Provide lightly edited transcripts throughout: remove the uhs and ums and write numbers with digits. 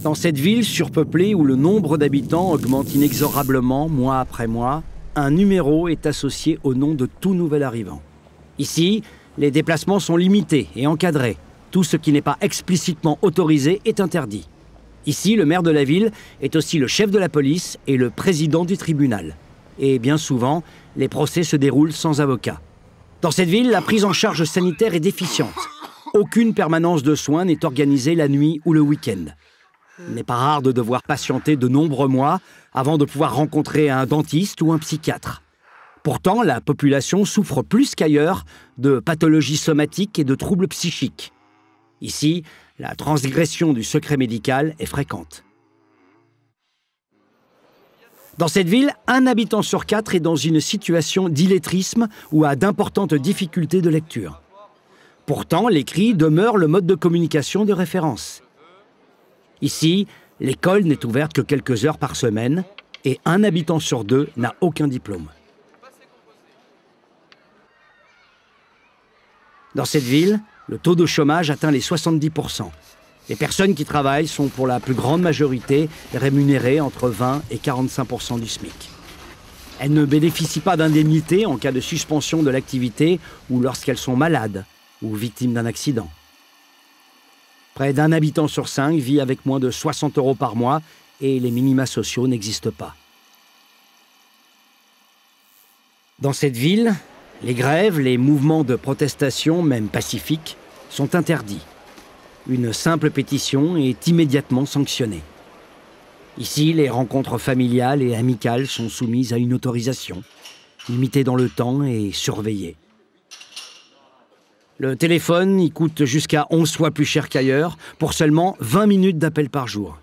Dans cette ville surpeuplée où le nombre d'habitants augmente inexorablement mois après mois, un numéro est associé au nom de tout nouvel arrivant. Ici, les déplacements sont limités et encadrés. Tout ce qui n'est pas explicitement autorisé est interdit. Ici, le maire de la ville est aussi le chef de la police et le président du tribunal. Et bien souvent, les procès se déroulent sans avocat. Dans cette ville, la prise en charge sanitaire est déficiente. Aucune permanence de soins n'est organisée la nuit ou le week-end. Il n'est pas rare de devoir patienter de nombreux mois avant de pouvoir rencontrer un dentiste ou un psychiatre. Pourtant, la population souffre plus qu'ailleurs de pathologies somatiques et de troubles psychiques. Ici, la transgression du secret médical est fréquente. Dans cette ville, 1 habitant sur 4 est dans une situation d'illettrisme ou a d'importantes difficultés de lecture. Pourtant, l'écrit demeure le mode de communication de référence. Ici, l'école n'est ouverte que quelques heures par semaine et 1 habitant sur 2 n'a aucun diplôme. Dans cette ville, le taux de chômage atteint les 70%. Les personnes qui travaillent sont pour la plus grande majorité rémunérées entre 20 et 45% du SMIC. Elles ne bénéficient pas d'indemnité en cas de suspension de l'activité ou lorsqu'elles sont malades ou victimes d'un accident. Près d'1 habitant sur 5 vit avec moins de 60 € par mois et les minima sociaux n'existent pas. Dans cette ville, les grèves, les mouvements de protestation, même pacifiques, sont interdits. Une simple pétition est immédiatement sanctionnée. Ici, les rencontres familiales et amicales sont soumises à une autorisation, limitée dans le temps et surveillée. Le téléphone y coûte jusqu'à 11 fois plus cher qu'ailleurs, pour seulement 20 minutes d'appel par jour.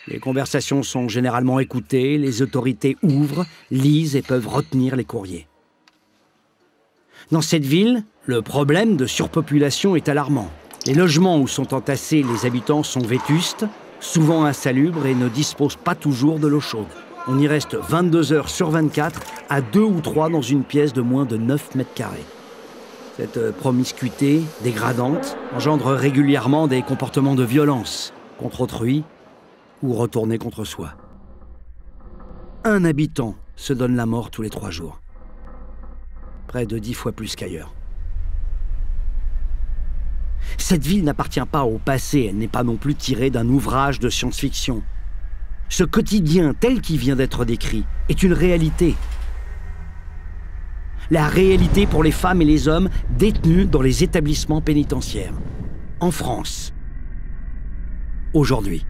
Les conversations sont généralement écoutées, les autorités ouvrent, lisent et peuvent retenir les courriers. Dans cette ville, le problème de surpopulation est alarmant. Les logements où sont entassés les habitants sont vétustes, souvent insalubres et ne disposent pas toujours de l'eau chaude. On y reste 22 heures sur 24 à 2 ou 3 dans une pièce de moins de 9 mètres carrés. Cette promiscuité dégradante engendre régulièrement des comportements de violence contre autrui ou retournés contre soi. 1 habitant se donne la mort tous les 3 jours. Près de 10 fois plus qu'ailleurs. Cette ville n'appartient pas au passé, elle n'est pas non plus tirée d'un ouvrage de science-fiction. Ce quotidien tel qu'il vient d'être décrit est une réalité. La réalité pour les femmes et les hommes détenus dans les établissements pénitentiaires. En France. Aujourd'hui.